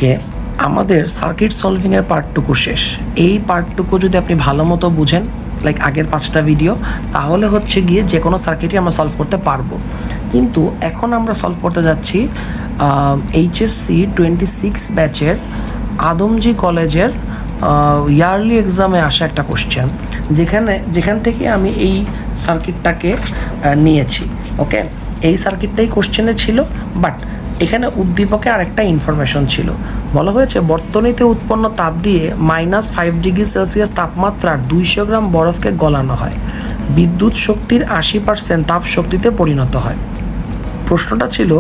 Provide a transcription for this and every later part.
ওকে, আমাদের সার্কিট সলভিংয়ের পার্টটুকু শেষ। এই পার্টটুকু যদি আপনি ভালো মতো বুঝেন, লাইক আগের 5টা ভিডিও, তাহলে হচ্ছে গিয়ে যে কোনো সার্কিটই আমরা সলভ করতে পারবো। কিন্তু এখন আমরা সলভ করতে যাচ্ছি এইচএসসি 26 ব্যাচের আদমজি কলেজের ইয়ারলি এক্সামে আসা একটা কোশ্চেন, যেখান থেকে আমি এই সার্কিটটাকে নিয়েছি। ওকে, এই সার্কিটটাই কোশ্চেনে ছিল, বাট এখানে উদ্দীপকে আরেকটা ইনফরমেশন ছিল। বলা হয়েছে বর্তনীতে উৎপন্ন তাপ দিয়ে -5 ডিগ্রি সেলসিয়াস তাপমাত্রার 200 গ্রাম বরফকে গলানো হয়, বিদ্যুৎ শক্তির 80% তাপ শক্তিতে পরিণত হয়। প্রশ্নটা ছিল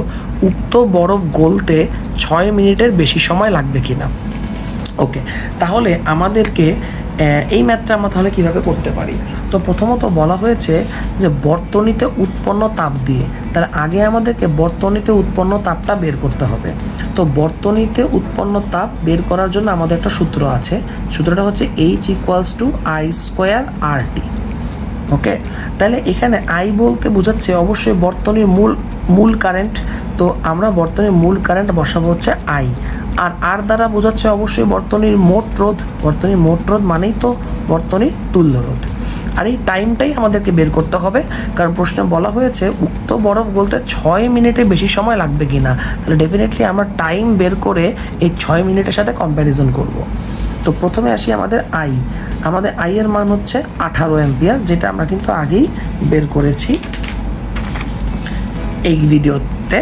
উক্ত বরফ গলতে 6 মিনিটের বেশি সময় লাগবে কিনা। ওকে, তাহলে আমাদেরকে এই ম্যাথটা আমরা তাহলে কীভাবে করতে পারি? তো প্রথমত বলা হয়েছে যে বর্তনীতে উৎপন্ন তাপ দিয়ে, তাহলে আগে আমাদেরকে বর্তনীতে উৎপন্ন তাপটা বের করতে হবে। তো বর্তনীতে উৎপন্ন তাপ বের করার জন্য আমাদের একটা সূত্র আছে। সূত্রটা হচ্ছে H=I²RT। ওকে, তাহলে এখানে আই বলতে বোঝাচ্ছে অবশ্যই বর্তনীর মূল কারেন্ট। তো আমরা বর্তনীর মূল কারেন্ট বসাবো হচ্ছে আই, আর দ্বারা বোঝাচ্ছে অবশ্যই বর্তনীর মোট রোধ। বর্তনীর মোট রোধ মানেই তো বর্তনীর তুল্য রোধ। আর এই টাইমটাই আমাদেরকে বের করতে হবে, কারণ প্রশ্নে বলা হয়েছে উক্ত বরফ গলতে 6 মিনিটের বেশি সময় লাগবে কি না। তাহলে ডেফিনেটলি আমরা টাইম বের করে এই 6 মিনিটের সাথে কম্প্যারিজন করব। তো প্রথমে আসি আমাদের আই। আমাদের আই এর মান হচ্ছে 18 অ্যাম্পিয়ার, যেটা আমরা কিন্তু আগেই বের করেছি। এই ভিডিওতে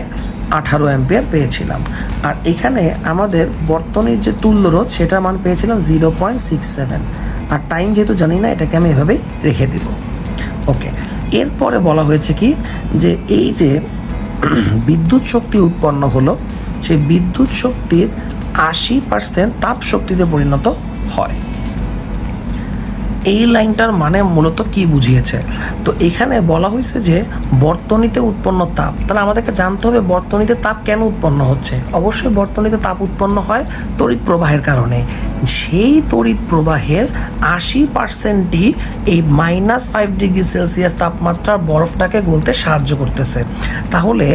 18 অ্যাম্পিয়ার পেয়েছিলাম। আর এখানে আমাদের বর্তনীর যে তুল্য রোধ সেটার মান পেয়েছিলাম 0.67। আর টাইম যেহেতু জানি না, এটাকে আমি এভাবেই রেখে দিব। ওকে, এরপরে বলা হয়েছে কি যে এই যে বিদ্যুৎ শক্তি উৎপন্ন হলো, সেই বিদ্যুৎ শক্তির 80% তাপ শক্তিতে পরিণত হয়। এই লাইনটার মানে মূলত কি বুঝিয়েছে? তো এখানে বলা হয়েছে যে বর্তনীতে উৎপন্ন তাপ, তাহলে আমাদেরকে জানতে হবে বর্তনীতে তাপ কেন উৎপন্ন হচ্ছে। অবশ্যই বর্তনীতে তাপ উৎপন্ন হয় তড়িৎ প্রবাহের কারণে। সেই তড়িৎ প্রবাহের 80%ই এই -5 ডিগ্রি সেলসিয়াস তাপমাত্রার বরফটাকে গলতে সাহায্য করতেছে। তাহলে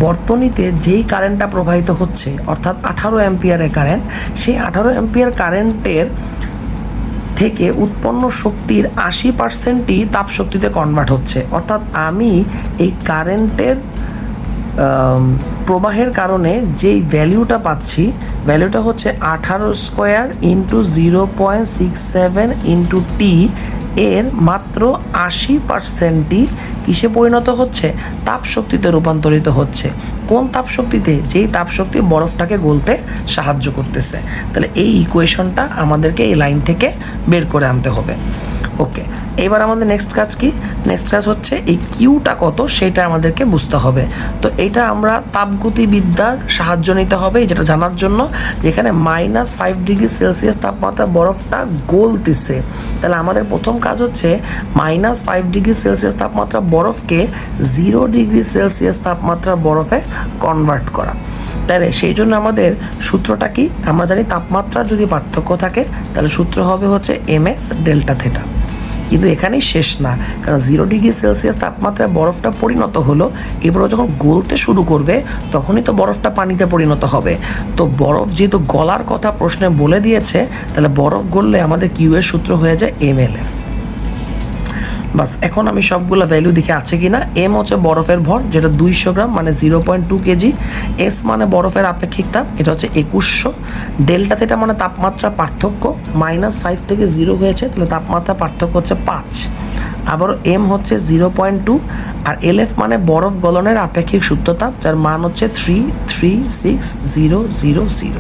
বর্তনীতে যেই কারেন্টটা প্রবাহিত হচ্ছে, অর্থাৎ 18 অ্যাম্পিয়ারের কারেন্ট, সেই 18 অ্যাম্পিয়ার কারেন্টের থেকে উৎপন্ন শক্তির 80%ই তাপ শক্তিতে কনভার্ট হচ্ছে। অর্থাৎ আমি এই কারেন্টের প্রবাহের কারণে যেই ভ্যালুটা পাচ্ছি, ভ্যালুটা হচ্ছে 18² × 0.67 × T এর মাত্র 80%ই কিসে পরিণত হচ্ছে? তাপ শক্তিতে রূপান্তরিত হচ্ছে। কোন তাপ শক্তিতে? যেই তাপ শক্তি বরফটাকে গলতে সাহায্য করতেছে। তাহলে এই ইকুয়েশনটা আমাদেরকে এই লাইন থেকে বের করে আনতে হবে। ওকে, এবার আমাদের নেক্সট কাজ কি? নেক্সট কাজ হচ্ছে এই কিউটা কত সেটা আমাদেরকে বুঝতে হবে। তো এটা আমরা তাপগতিবিদ্যার সাহায্য নিতে হবে যেটা জানার জন্য, যেখানে -5 ডিগ্রি সেলসিয়াস তাপমাত্রা বরফটা গলতেছে। তাহলে আমাদের প্রথম কাজ হচ্ছে -5 ডিগ্রি সেলসিয়াস তাপমাত্রা বরফকে 0 ডিগ্রি সেলসিয়াস তাপমাত্রার বরফে কনভার্ট করা। তাহলে সেই জন্য আমাদের সূত্রটা কি? আমরা জানি তাপমাত্রার যদি পার্থক্য থাকে তাহলে সূত্র হবে হচ্ছে mx ডেল্টা থেটা। কিন্তু এখানেই শেষ না, কারণ 0 ডিগ্রি সেলসিয়াস তাপমাত্রায় বরফটা পরিণত হলো, এবারও যখন গলতে শুরু করবে তখনই তো বরফটা পানিতে পরিণত হবে। তো বরফ যেহেতু গলার কথা প্রশ্নে বলে দিয়েছে, তাহলে বরফ গললে আমাদের কিউ এর সূত্র হয়ে যায় mLF। বাস, এখন আমি সবগুলো ভ্যালু দেখে আছে কি না। এম হচ্ছে বরফের ভর, যেটা 200 গ্রাম মানে 0.2 কেজি। এস মানে বরফের আপেক্ষিক তাপ, এটা হচ্ছে 2100। ডেল্টা থেটা মানে তাপমাত্রা পার্থক্য, -5 থেকে 0 হয়েছে, তাহলে তাপমাত্রা পার্থক্য হচ্ছে 5। আবারও এম হচ্ছে 0.2। আর এলএফ মানে বরফ গলনের আপেক্ষিক সূত্রতাপ, যার মান হচ্ছে 336,000।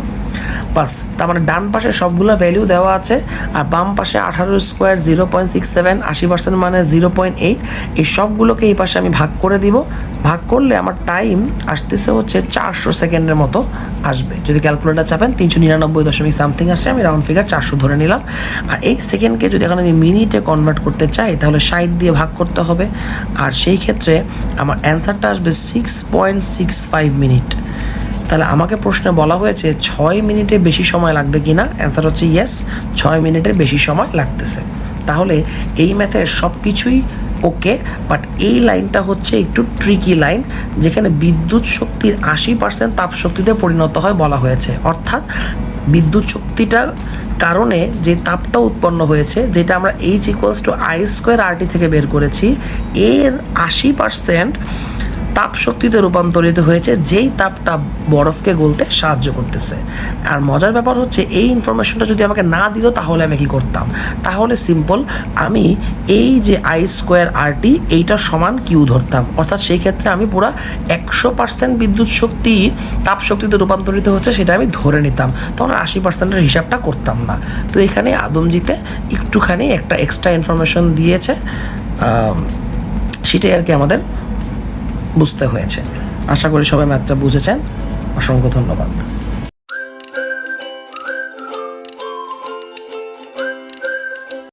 বাস, তার মানে ডান পাশে সবগুলো ভ্যালু দেওয়া আছে, আর বাম পাশে 18² 0.67, 80% মানে 0.8। এই সবগুলোকে এই পাশে আমি ভাগ করে দিব। ভাগ করলে আমার টাইম আসতেছে হচ্ছে 400 সেকেন্ডের মতো আসবে। যদি ক্যালকুলেটার চাপেন 399 সামথিং আসে, আমি রাউন্ড ফিগার 400 ধরে নিলাম। আর এই সেকেন্ডকে যদি এখন আমি মিনিটে কনভার্ট করতে চাই তাহলে 60 দিয়ে ভাগ করতে হবে। আর সেই ক্ষেত্রে আমার অ্যান্সারটা আসবে 6.65 মিনিট। তাহলে আমাকে প্রশ্নে বলা হয়েছে 6 মিনিটের বেশি সময় লাগবে কি না। অ্যান্সার হচ্ছে ইয়েস, 6 মিনিটের বেশি সময় লাগতেছে। তাহলে এই ম্যাথের সব কিছুই ওকে, বাট এই লাইনটা হচ্ছে একটু ট্রিকি লাইন, যেখানে বিদ্যুৎ শক্তির 80% তাপ শক্তিতে পরিণত হয় বলা হয়েছে। অর্থাৎ বিদ্যুৎ শক্তিটার কারণে যে তাপটা উৎপন্ন হয়েছে, যেটা আমরা H=I²RT থেকে বের করেছি, এর 80% তাপ শক্তিতে রূপান্তরিত হয়েছে, যেই তাপটা বরফকে গলতে সাহায্য করতেছে। আর মজার ব্যাপার হচ্ছে, এই ইনফরমেশনটা যদি আমাকে না দিত তাহলে আমি কী করতাম? তাহলে সিম্পল, আমি এই যে I²RT এইটা সমান কিউ ধরতাম। অর্থাৎ সেই ক্ষেত্রে আমি পুরো 100% বিদ্যুৎ শক্তি তাপ শক্তিতে রূপান্তরিত হচ্ছে সেটা আমি ধরে নিতাম, তখন 80%-এর হিসাবটা করতাম না। তো এখানে আদমজিতে একটুখানি একটা এক্সট্রা ইনফরমেশন দিয়েছে, সেটাই আর কি আমাদের বুঝতে হয়েছে। আশা করি সবাই ম্যাথটা বুঝেছেন। অসংখ্য ধন্যবাদ।